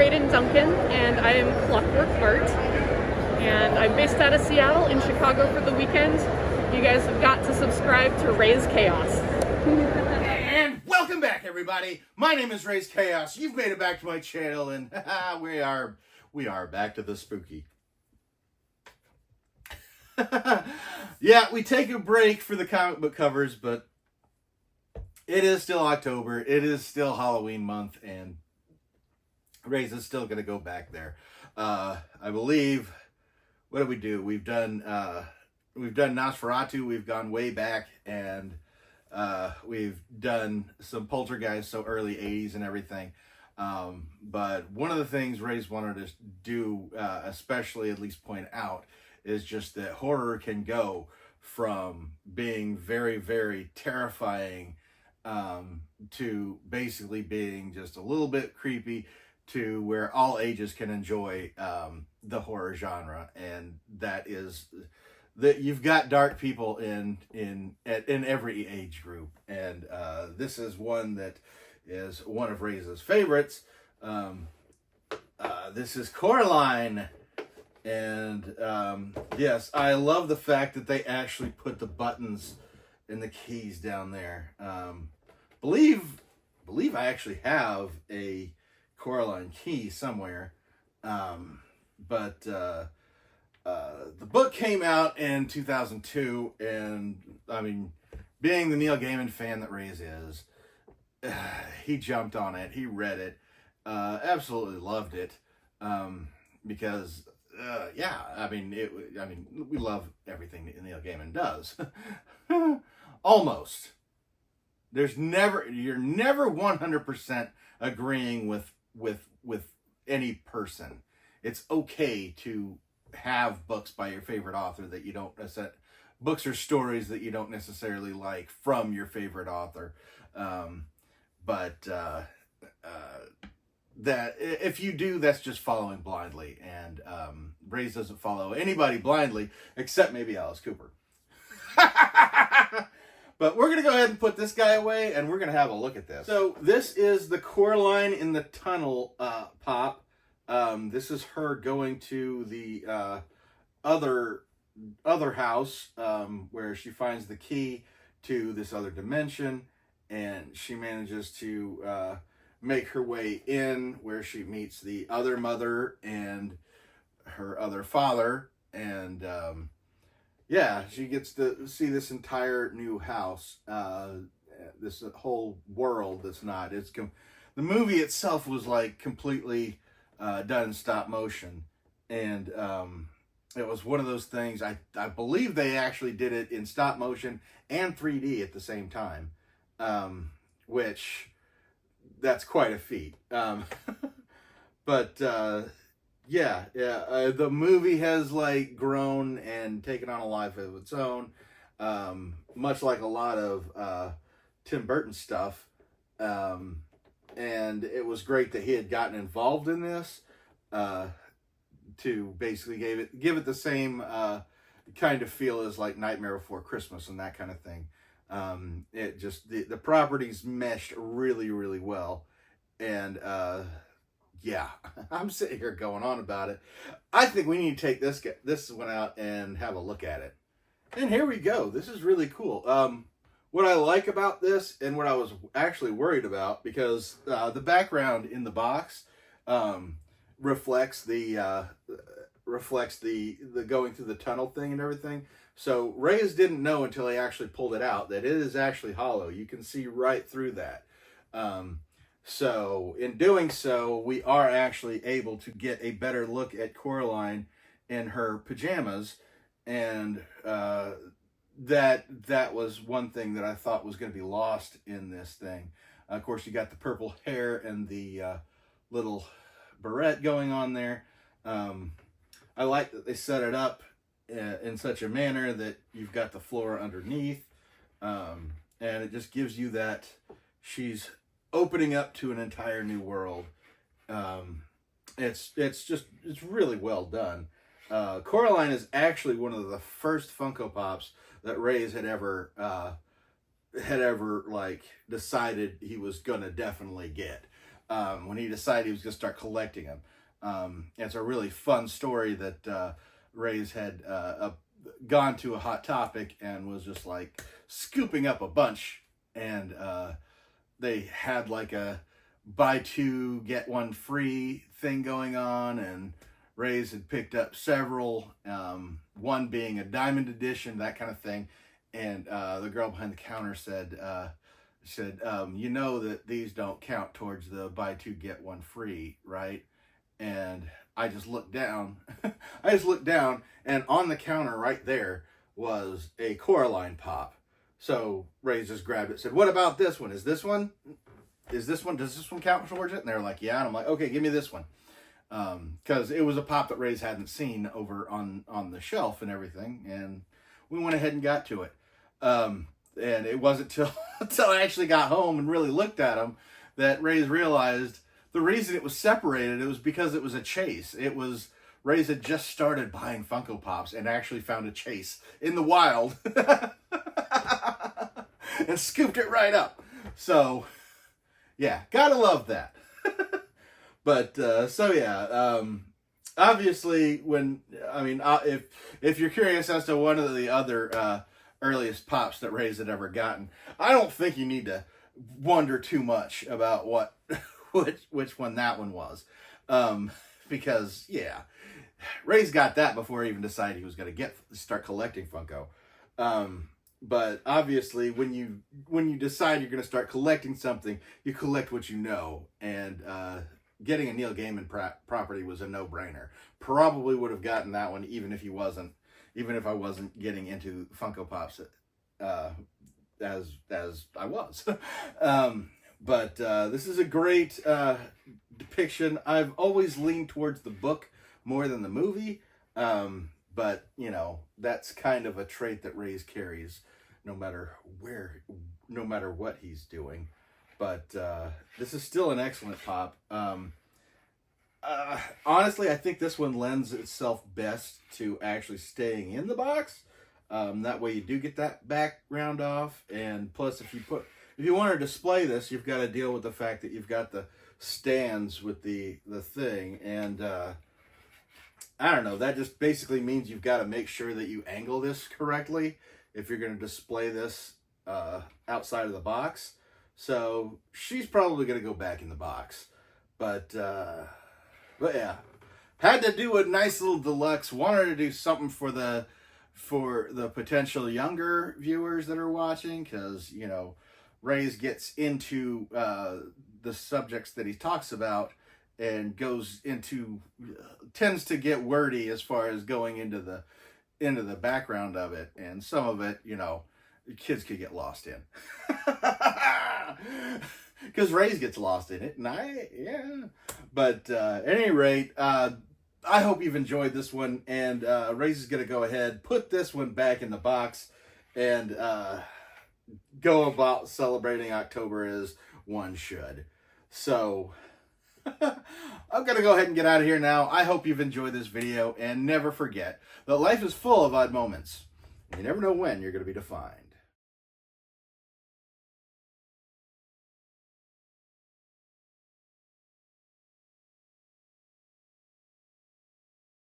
Braden Duncan, and I am Clockwork Art, and I'm based out of Seattle, in Chicago for the weekend. You guys have got to subscribe to Raze Chaos. And welcome back, everybody. My name is Raze Chaos. You've made it back to my channel, and we are back to the spooky. Yeah, we take a break for the comic book covers, but it is still October. It is still Halloween month, and Raze is still going to go back there. I believe. What did we do? We've done Nosferatu. We've gone way back, and we've done some Poltergeist, so early 80s and everything. But one of the things Raze wanted to do, especially at least point out, is just that horror can go from being very, very terrifying to basically being just a little bit creepy, to where all ages can enjoy the horror genre. And that is that you've got dark people in every age group, and this is one that is one of Raze's favorites. This is Coraline. And yes, I love the fact that they actually put the buttons and the keys down there. Believe I actually have a Coraline key somewhere. But the book came out in 2002, and I mean, being the Neil Gaiman fan that Raze is, he jumped on it. He read it, absolutely loved it, because. Yeah, I mean, we love everything that Neil Gaiman does. Almost. You're never 100% agreeing with any person. It's okay to have books by your favorite author that you don't books or stories that you don't necessarily like from your favorite author. That if you do, that's just following blindly, and Raze doesn't follow anybody blindly except maybe Alice Cooper. But we're gonna go ahead and put this guy away, and we're gonna have a look at this. So this is the Coraline in the Tunnel Pop. This is her going to the other house, where she finds the key to this other dimension, and she manages to make her way in, where she meets the other mother and her other father, and yeah, she gets to see this entire new house, this whole world that's not. The movie itself was like completely done in stop motion, and it was one of those things. I believe they actually did it in stop motion and 3D at the same time, which. That's quite a feat. But yeah, the movie has like grown and taken on a life of its own, much like a lot of Tim Burton stuff. And it was great that he had gotten involved in this, to basically give it the same kind of feel as like Nightmare Before Christmas and that kind of thing. It just, the properties meshed really, really well. And, yeah, I'm sitting here going on about it. I think we need to take this one out and have a look at it. And here we go. This is really cool. What I like about this, and what I was actually worried about, because, the background in the box, reflects the going through the tunnel thing and everything. So Raze didn't know until he actually pulled it out that it is actually hollow. You can see right through that. So in doing so, we are actually able to get a better look at Coraline in her pajamas. And that was one thing that I thought was going to be lost in this thing. Of course, you got the purple hair and the little barrette going on there. I like that they set it up in such a manner that you've got the floor underneath, and it just gives you that she's opening up to an entire new world. It's really well done. Coraline is actually one of the first Funko Pops that Raze had ever like decided he was gonna definitely get. when he decided he was going to start collecting them. It's a really fun story that Raze had gone to a Hot Topic and was just like scooping up a bunch, and they had like a buy two get one free thing going on, and Raze had picked up several, one being a diamond edition, that kind of thing. And the girl behind the counter said, you know that these don't count towards the buy two get one free, right? And I just looked down. And on the counter right there was a Coraline Pop. So Raze just grabbed it, said, "What about this one? Does this one count towards it?" And they're like, "Yeah." And I'm like, "Okay, give me this one." Because it was a pop that Raze hadn't seen over on the shelf and everything. And we went ahead and got to it. And it wasn't until I actually got home and really looked at them that Raze realized the reason it was separated, it was because it was a chase. Raze had just started buying Funko Pops and actually found a chase in the wild and scooped it right up. So, yeah, gotta love that. But, obviously, if you're curious as to one of the other earliest Pops that Raze had ever gotten, I don't think you need to wonder too much about which one that one was. Because, yeah, Raze got that before he even decided he was going to start collecting Funko. But obviously, when you decide you're going to start collecting something, you collect what you know. And getting a Neil Gaiman property was a no-brainer. Probably would have gotten that one even if I wasn't getting into Funko Pops as I was. But this is a great depiction. I've always leaned towards the book more than the movie. But, that's kind of a trait that Raze carries no matter what he's doing. But this is still an excellent pop. Honestly, I think this one lends itself best to actually staying in the box. That way you do get that background off. And plus, if you want to display this, you've got to deal with the fact that you've got the stands with the thing. And I don't know, that just basically means you've got to make sure that you angle this correctly if you're going to display this outside of the box. So she's probably going to go back in the box. But yeah, had to do a nice little deluxe. Wanted to do something for the potential younger viewers that are watching, because Raze gets into the subjects that he talks about and tends to get wordy as far as going into the background of it, and some of it, kids could get lost in. Because Raze gets lost in it, and But at any rate, I hope you've enjoyed this one, and Raze is going to go ahead, put this one back in the box, and go about celebrating October as one should. So, I'm going to go ahead and get out of here now. I hope you've enjoyed this video, and never forget that life is full of odd moments. You never know when you're going to be defined.